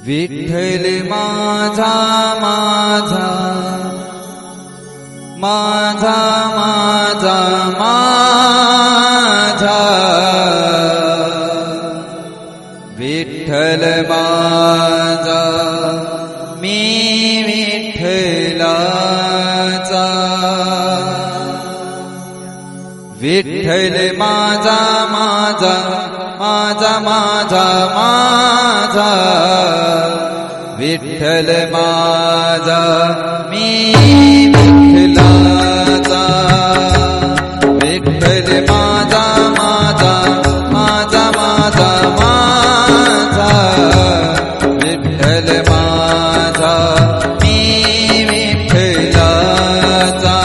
विठ्ठल माझा माझा माझा माझा माझा विठ्ठल माझा मी विठ्ठलाचा विठ्ठल माझा माझा माझा माझा माझा विठ्ठल माझा मी विठ्ठलाचा विठ्ठल माझा माझा माझा माझा माझा विठ्ठल माझा मी विठ्ठलाचा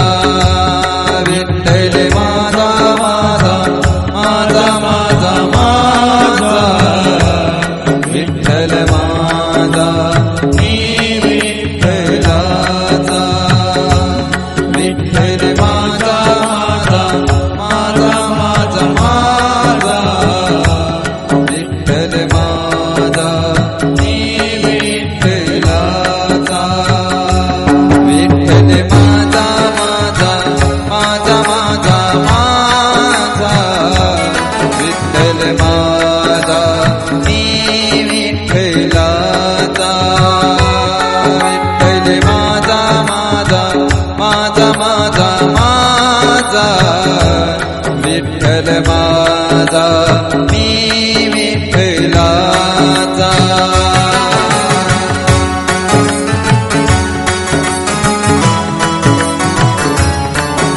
विठ्ठल माझा माझा माझा माझा माझा विठ्ठल माझा मी विठ्ठलाचा विठ्ठल माझा माझा माझा माझा विठ्ठल माझा मी विठ्ठलाचा विठ्ठल माझा माझा माझा माझा विठ्ठल माझा मी विठ्ठलाचा विठ्ठल माझा माझा माझा माझा विठ्ठल माझा मी विठ्ठलाचा विठ्ठल माझा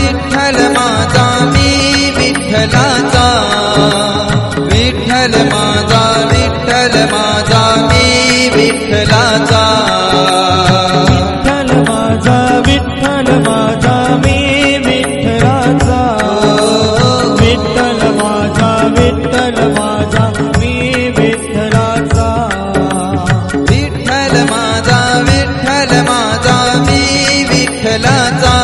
विठ्ठल माझा मी विठ्ठलाचा विठ्ठल माझा विठ्ठल माझा मी विठ्ठलाचा विठ्ठल माझा विठ्ठल माझा मी विठ्ठलाचा विठ्ठल माझा विठ्ठल माझा मी विठ्ठलाचा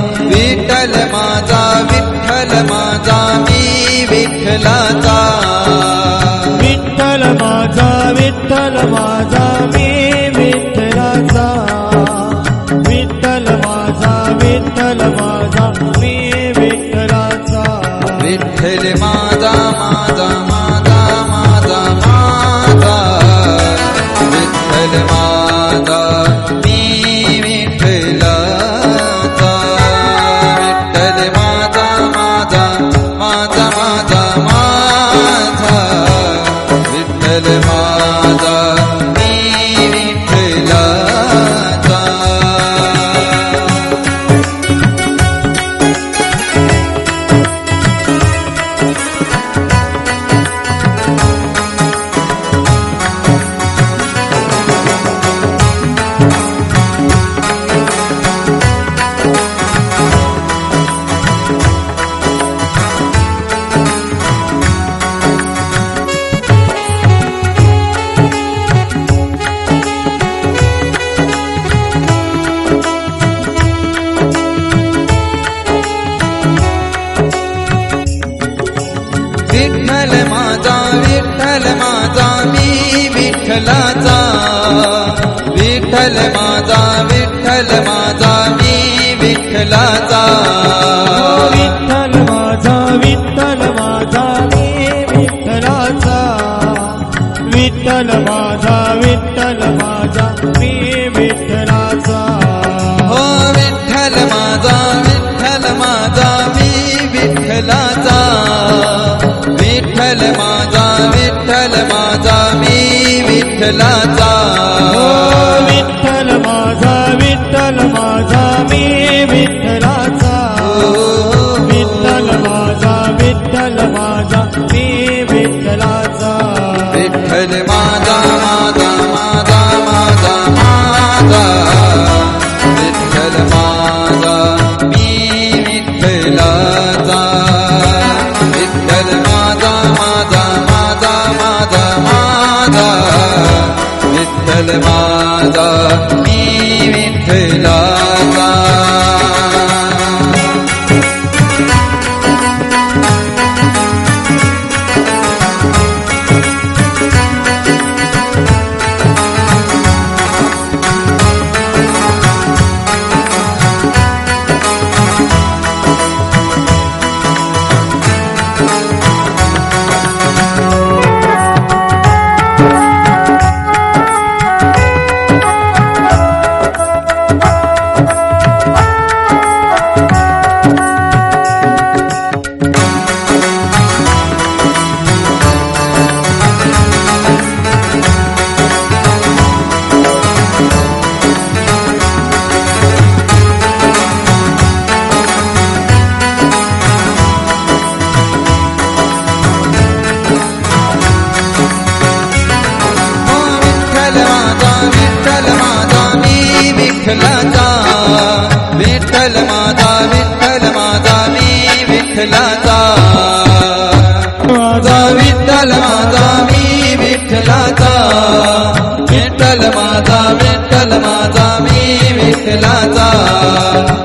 विठ्ठल माझा विठ्ठल माझा मी विठ्ठलाचा विठ्ठल माझा विठ्ठल माझा मी विठ्ठलाचा विठ्ठल माझा विठ्ठल माझा मी विठ्ठलाचा विठ्ठल माझा माझा माझा माझा माझा विठ्ठल माझा मी विठ्ठलाचा विठ्ठल माझा माझा माझा माझा माझा विठ्ठल माझा मी विठ्ठलाचा विठ्ठल माझा विठ्ठल माझा मी विठ्ठलाचा विठ्ठल माझा विठ्ठल माझा मी विठ्ठलाचा विठ्ठल माझा विठ्ठल माझा मी विठ्ठलाचा विठ्ठल माझा विठ्ठल माझा मी विठ्ठलाचा हो विठ्ठल माझा विठ्ठल माझा मी विठ्ठलाचा विठ्ठल माझा विठ्ठल माझा मी विठ्ठलाचा विठ्ठल माझा विठ्ठल माझा मी विठ्ठलाचा विठ्ठल माझा मी विठ्ठलाचा विठ्ठल माझा मी विठ्ठलाचा माझा विठ्ठल माझा मी विठ्ठलाचा विठ्ठल माझा मी विठ्ठलाचा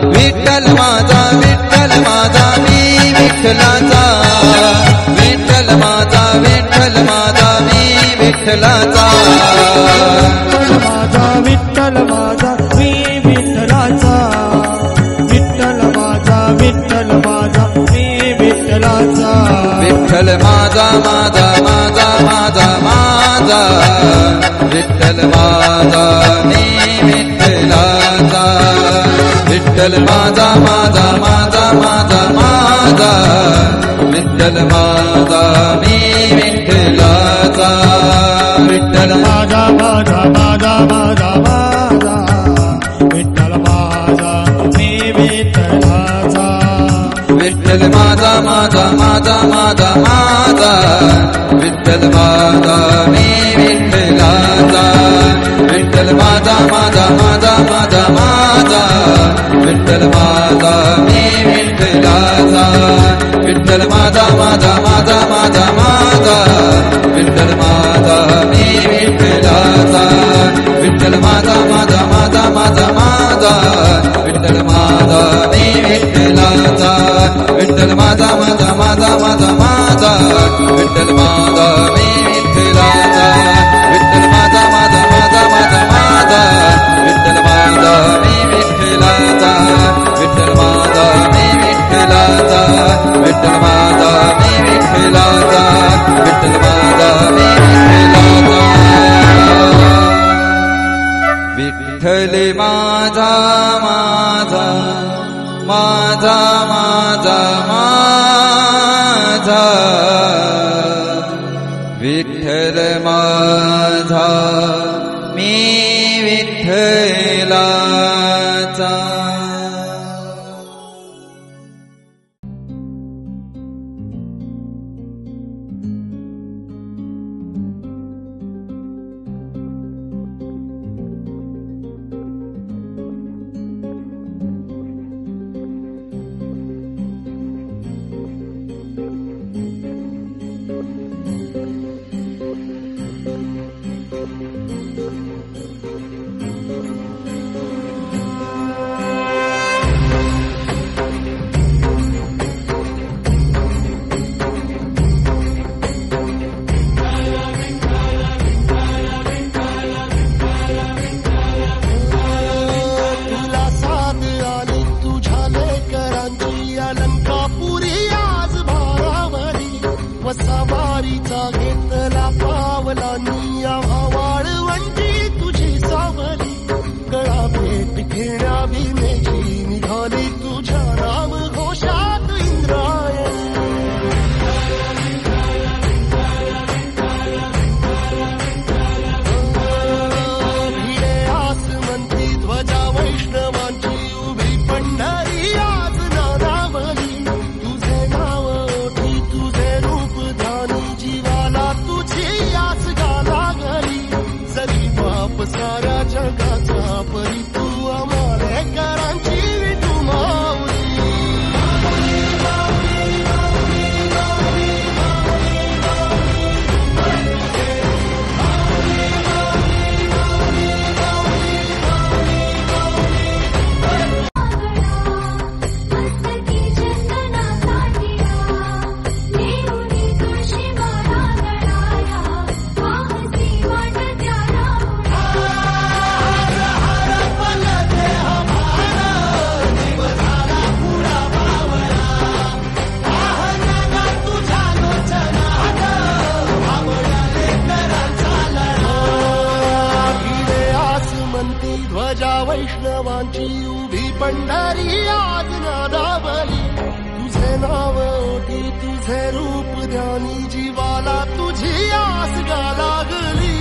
विठ्ठल माझा मी विठ्ठलाचा विठ्ठल माझा मी विठ्ठलाचा विठ्ठल माझा मी विठ्ठलाचा विठ्ठल माझा मी विठ्ठलाचा विठ्ठल माझा विठ्ठल माझा मी विठ्ठलाचा विठ्ठल माझा विठ्ठल माझा मी विठ्ठलाचा विठ्ठल माझा विठ्ठल माझा मी विठ्ठलाचा विठ्ठल माझा विठ्ठल माझा मी विठ्ठलाचा विठ्ठल माझा विठ्ठल माझा मी विठ्ठलाचा विठ्ठल माझा विठ्ठल माझा मी विठ्ठलाचा विठ्ठल माझा विठ्ठल माझा मी विठ्ठलाचा विठ्ठल माझा विठ्ठल माझा मी विठ्ठलाचा विठ्ठल माझा विठ्ठल माझा मी विठ्ठलाचा विठ्ठल माझा मी विठ्ठलाचा विठ्ठल माझा मी विठ्ठलाचा विठ्ठल माझा मी विठ्ठलाचा विठ्ठल माझा विठ्ठल माझा मी विठ्ठलाचा वैष्णवांची उभी पंढरी आज नादावली तुझे नाव ओठी तुझे रूप ध्यानी जीवाला तुझी आस गा लागली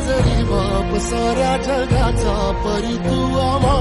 जरी बाप साऱ्या जगाचा परी तू आम्हा